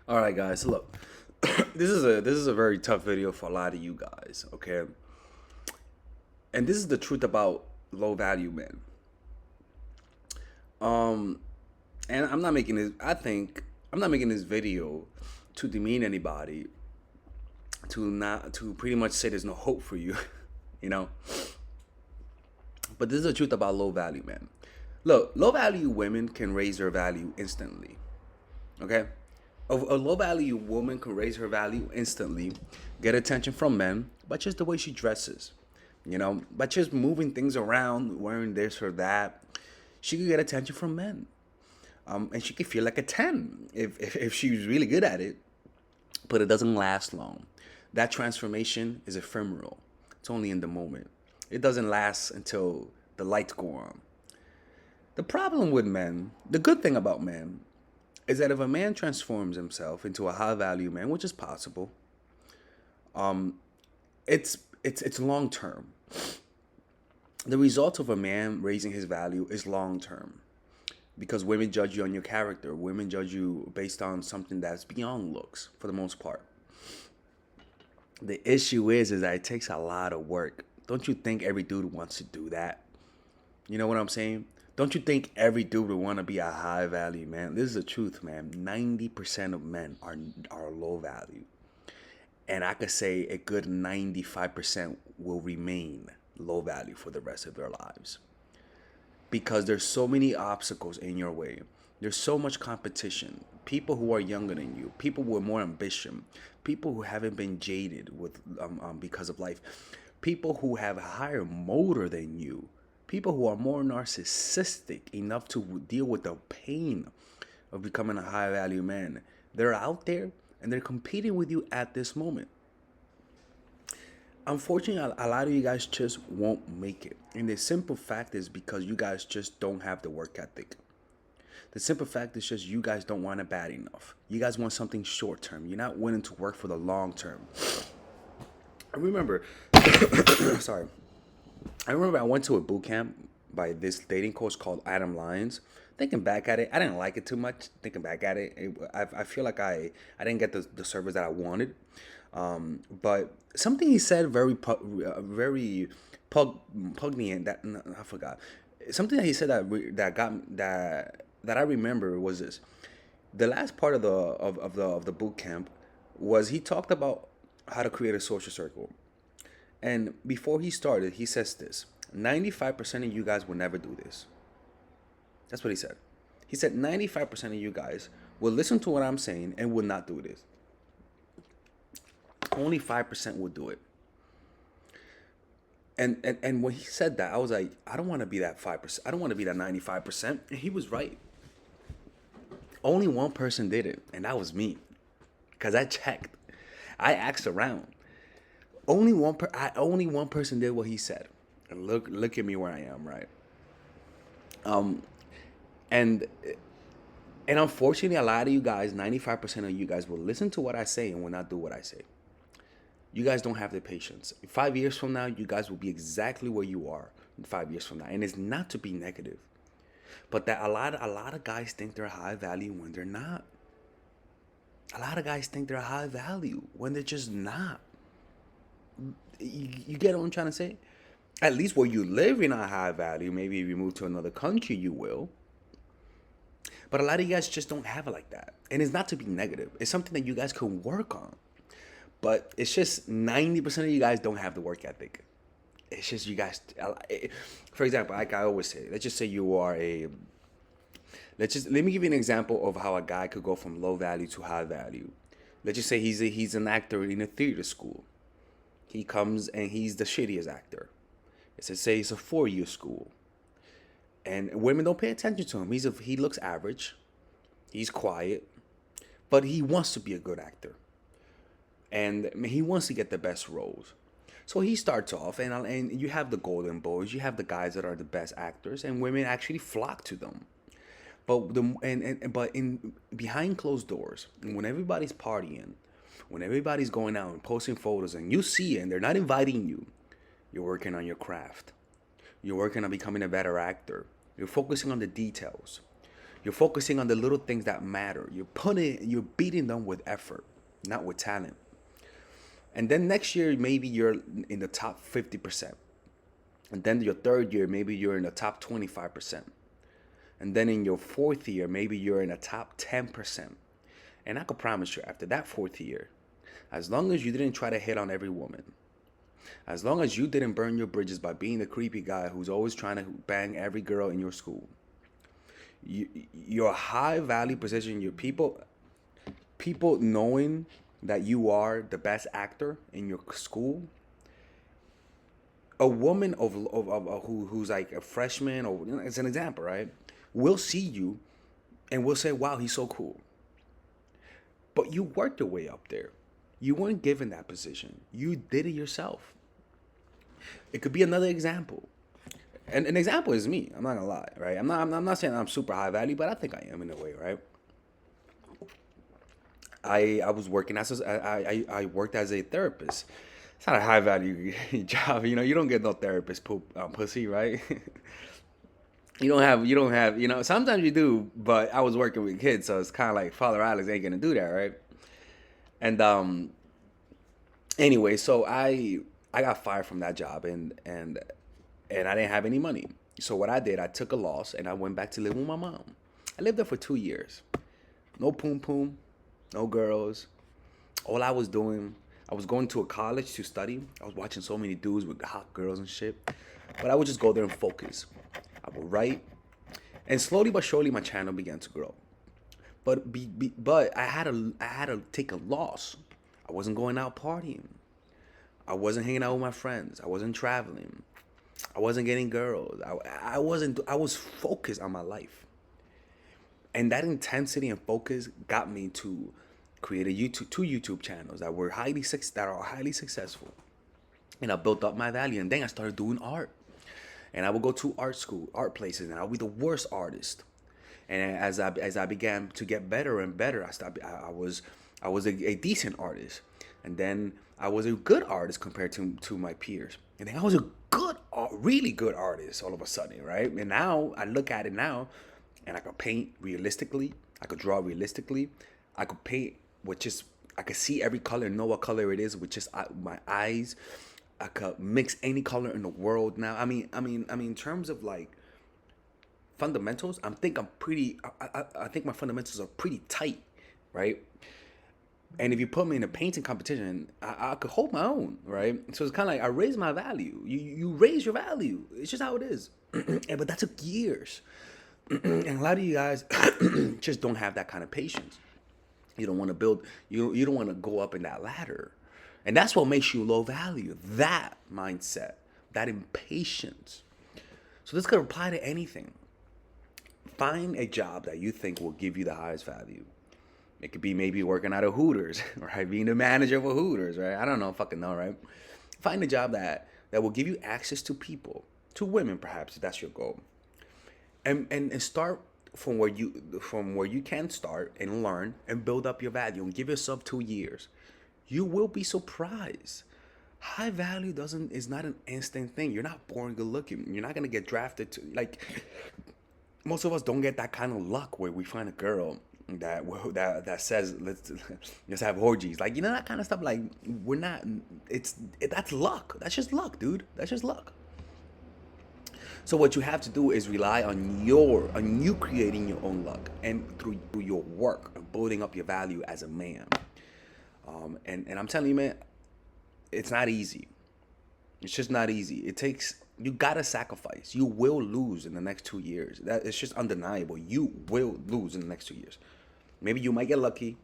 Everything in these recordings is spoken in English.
All right, guys. Look, this is a very tough video for a lot of you guys. Okay, and this is the truth about low value men. Um, and I'm not making this. I think I'm not making this video to demean anybody. To pretty much say there's no hope for you, you know. But this is the truth about low value men. Look, low value women can raise their value instantly. Okay, a low value woman can raise her value instantly, get attention from men by just the way she dresses, by just moving things around, wearing this or that. She could get attention from men, and she could feel like a 10 if she's really good at it, but it doesn't last long. That transformation is ephemeral. It's only in the moment. It doesn't last until the lights go on. The problem with men, the good thing about men, is that if a man transforms himself into a high value man, which is possible, it's long term. The result of a man raising his value is long term because women judge you on your character. Women judge you based on something that's beyond looks for the most part. The issue is that it takes a lot of work. Don't you think every dude wants to do that? You know what I'm saying? Don't you think every dude would want to be a high value man? This is the truth, man. 90% of men are low value. And I could say a good 95% will remain low value for the rest of their lives. Because there's so many obstacles in your way. There's so much competition. People who are younger than you, people with more ambition, people who haven't been jaded with because of life, people who have a higher motor than you, people who are more narcissistic enough to deal with the pain of becoming a high value man. They're out there and they're competing with you at this moment. Unfortunately, a lot of you guys just won't make it. And the simple fact is because you guys just don't have the work ethic. The simple fact is just you guys don't want it bad enough. You guys want something short term. You're not willing to work for the long term. I remember, sorry, I remember I went to a boot camp by this dating coach called Adam Lyons. Thinking back at it, I didn't like it too much. Thinking back at it, I feel like I didn't get the service that I wanted. But something he said very pugnant that I forgot. Something that he said that I remember was this. The last part of the boot camp was he talked about how to create a social circle. And before he started, he says this: 95% of you guys will never do this. That's what he said. He said 95% of you guys will listen to what I'm saying and will not do this. Only 5% will do it. And when he said that, I was like, I don't want to be that 5%. I don't want to be that 95%. And he was right. Only one person did it, and that was me. Because I checked. I asked around. Only one person did what he said. And look at me where I am, right? Um and and unfortunately a lot of you guys, 95% of you guys will listen to what I say and will not do what I say. You guys don't have the patience. 5 years from now, you guys will be exactly where you are 5 years from now. And it's not to be negative. But that a lot of guys think they're high value when they're not. A lot of guys think they're high value when they're just not. You get what I'm trying to say? At least where you live, you're not high value. Maybe if you move to another country, you will. But a lot of you guys just don't have it like that. And it's not to be negative. It's something that you guys can work on. But it's just 90% of you guys don't have the work ethic. It's just you guys. For example, like I always say, let's just say you are a. Let me give you an example of how a guy could go from low value to high value. Let's just say he's an actor in a theater school. He comes and he's the shittiest actor. Let's say it's a 4-year school, and women don't pay attention to him. He looks average. He's quiet, but he wants to be a good actor, and he wants to get the best roles. So he starts off, and you have the golden boys, you have the guys that are the best actors, and women actually flock to them. But in behind closed doors, when everybody's partying, when everybody's going out and posting photos, and you see it, and they're not inviting you, you're working on your craft. You're working on becoming a better actor. You're focusing on the details. You're focusing on the little things that matter. You're beating them with effort, not with talent. And then next year, maybe you're in the top 50%. And then your third year, maybe you're in the top 25%. And then in your fourth year, maybe you're in the top 10%. And I can promise you, after that fourth year, as long as you didn't try to hit on every woman, as long as you didn't burn your bridges by being the creepy guy who's always trying to bang every girl in your school, your high value position, your people knowing that you are the best actor in your school, a woman who's like a freshman, or it's an example, right? Will see you and will say, "Wow, he's so cool." But you worked your way up there. You weren't given that position. You did it yourself. It could be another example. And an example is me. I'm not gonna lie, right? I'm not saying I'm super high value, but I think I am in a way, right? I was working I worked as a therapist. It's not a high value job, you know. You don't get no therapist pussy, right? You don't have sometimes you do, but I was working with kids, so it's kind of like Father Alex ain't gonna do that, right? And anyway, so I got fired from that job, and I didn't have any money. So what I did, I took a loss and I went back to live with my mom. I lived there for 2 years. No poom poom, no girls. All I was doing, I was going to a college to study. I was watching so many dudes with hot girls and shit. But I would just go there and focus. I would write. And slowly but surely my channel began to grow. But I had to take a loss. I wasn't going out partying. I wasn't hanging out with my friends. I wasn't traveling. I wasn't getting girls. I was focused on my life. And that intensity and focus got me to create two YouTube channels that are highly successful. And I built up my value. And then I started doing art. And I would go to art school, art places, and I would be the worst artist. And as I began to get better and better, I was a decent artist, and then I was a good artist compared to my peers, and then I was a really good artist all of a sudden, right? And now I look at it now, and I could paint realistically, I could draw realistically, I could paint with just I could see every color and know what color it is with just my eyes. I could mix any color in the world now. In terms of like fundamentals, I think my fundamentals are pretty tight, right? And if you put me in a painting competition, I could hold my own, right? So it's kind of like I raise my value. You raise your value. It's just how it is. But that took years. And a lot of you guys just don't have that kind of patience. You don't want to build. You don't want to go up in that ladder, and that's what makes you low value. That mindset, that impatience. So this could apply to anything. Find a job that you think will give you the highest value. It could be maybe working at a Hooters, right? Being the manager for Hooters, right? I don't know, fucking know, right? Find a job that will give you access to people, to women, perhaps, if that's your goal. And start from where you can start and learn and build up your value and give yourself 2 years. You will be surprised. High value is not an instant thing. You're not born good looking. You're not gonna get drafted to like most of us don't get that kind of luck where we find a girl that says let's have orgies, like that kind of stuff. Like we're not. That's luck. That's just luck, dude. That's just luck. So what you have to do is rely on you creating your own luck, and through your work and building up your value as a man. And I'm telling you, man, it's not easy. It's just not easy. You gotta sacrifice. You will lose in the next 2 years. That it's just undeniable. You will lose in the next 2 years. Maybe you might get lucky,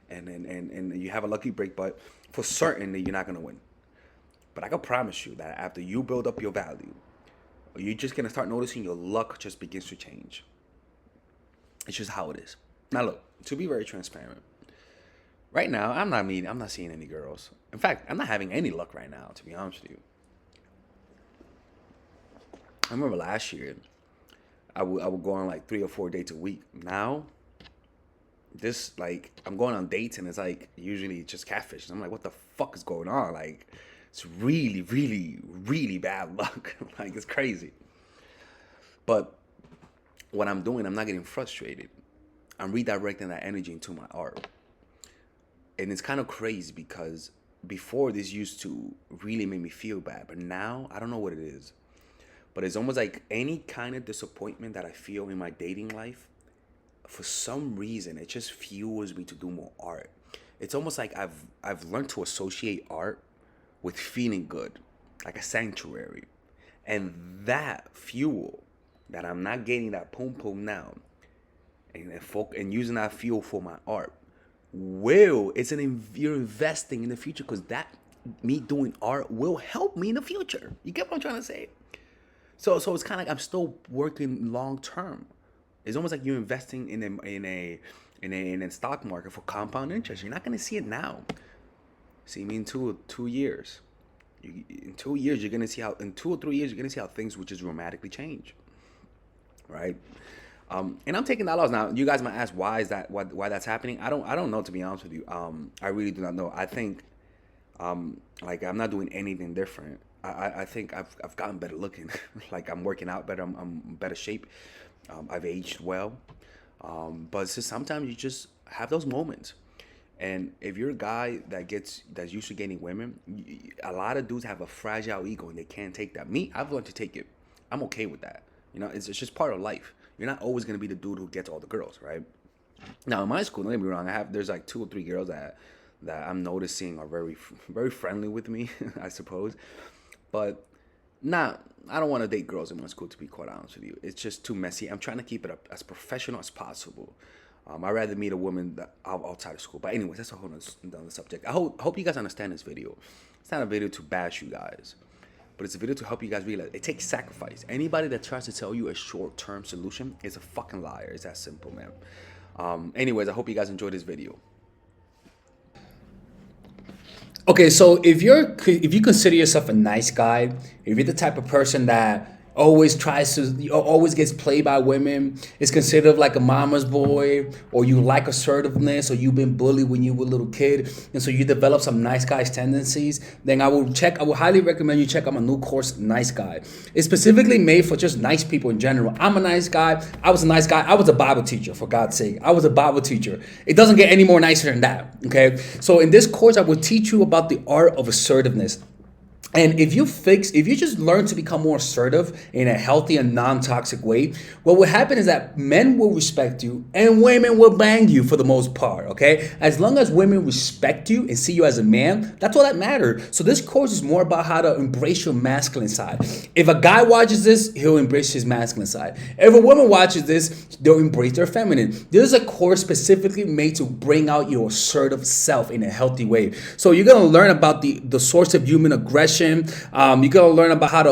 and you have a lucky break, but for certain that you're not gonna win. But I can promise you that after you build up your value, you're just gonna start noticing your luck just begins to change. It's just how it is. Now look, to be very transparent, right now I'm not seeing any girls. In fact, I'm not having any luck right now, to be honest with you. I remember last year, I would go on like 3 or 4 dates a week. Now, I'm going on dates and it's like usually just catfish. I'm like, what the fuck is going on? Like, it's really, really, really bad luck. Like, it's crazy. But what I'm doing, I'm not getting frustrated. I'm redirecting that energy into my art. And it's kind of crazy because before this used to really make me feel bad, but now I don't know what it is. But it's almost like any kind of disappointment that I feel in my dating life, for some reason, it just fuels me to do more art. It's almost like I've learned to associate art with feeling good, like a sanctuary. And that fuel that I'm not getting that pum pum now, and using that fuel for my art, will you're investing in the future, because that me doing art will help me in the future. You get what I'm trying to say? So it's kind of like I'm still working long term. It's almost like you're investing in a stock market for compound interest. You're not gonna see it now. See me in 2 years. In 2 years, you're gonna see how. In 2 or 3 years, you're gonna see how things will just dramatically change, right? And I'm taking that loss now. You guys might ask, why is that? Why that's happening? I don't know, to be honest with you. I really do not know. I think like I'm not doing anything different. I think I've gotten better looking. Like I'm working out better. I'm in better shape. I've aged well. But it's just sometimes you just have those moments. And if you're a guy that's used to getting women, a lot of dudes have a fragile ego and they can't take that. Me, I've learned to take it. I'm okay with that. It's just part of life. You're not always gonna be the dude who gets all the girls, right? Now in my school, don't get me wrong, there's like 2 or 3 girls that I'm noticing are very friendly with me, I suppose. But I don't want to date girls in my school, to be quite honest with you. It's just too messy. I'm trying to keep it up as professional as possible. I'd rather meet a woman outside of school. But anyways, that's a whole other subject. I hope you guys understand this video. It's not a video to bash you guys, but it's a video to help you guys realize it takes sacrifice. Anybody that tries to tell you a short-term solution is a fucking liar. It's that simple, man. Anyways, I hope you guys enjoyed this video. Okay, so if you consider yourself a nice guy, if you're the type of person that always gets played by women, is considered like a mama's boy, or you like assertiveness, or you've been bullied when you were a little kid, and so you develop some nice guy's tendencies, then I would highly recommend you check out my new course, Nice Guy. It's specifically made for just nice people in general. I'm a nice guy. I was a nice guy. I was a Bible teacher, for God's sake. I was a Bible teacher. It doesn't get any more nicer than that, okay? So in this course, I will teach you about the art of assertiveness. And if you just learn to become more assertive in a healthy and non-toxic way, what will happen is that men will respect you and women will bang you for the most part, okay? As long as women respect you and see you as a man, that's all that matters. So this course is more about how to embrace your masculine side. If a guy watches this, he'll embrace his masculine side. If a woman watches this, they'll embrace their feminine. This is a course specifically made to bring out your assertive self in a healthy way. So you're going to learn about the source of human aggression. You're gonna learn about how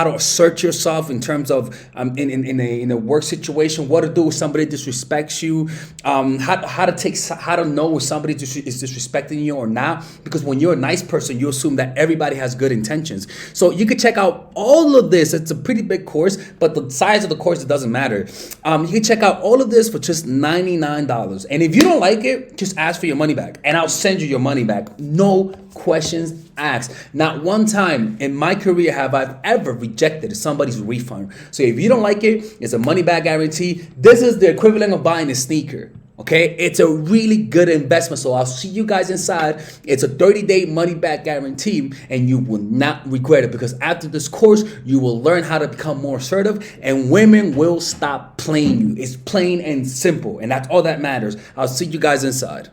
to assert yourself in terms of in a work situation, what to do if somebody disrespects you, how to know if somebody is disrespecting you or not. Because when you're a nice person, you assume that everybody has good intentions. So you could check out all of this. It's a pretty big course, but the size of the course, it doesn't matter. You can check out all of this for just $99. And if you don't like it, just ask for your money back, and I'll send you your money back. No questions asked. Not one time in my career have I ever rejected somebody's refund. So if you don't like it, it's a money back guarantee. This is the equivalent of buying a sneaker. Okay, it's a really good investment. So I'll see you guys inside. It's a 30-day money back guarantee, and you will not regret it, because after this course, you will learn how to become more assertive, and women will stop playing you. It's plain and simple, and that's all that matters. I'll see you guys inside.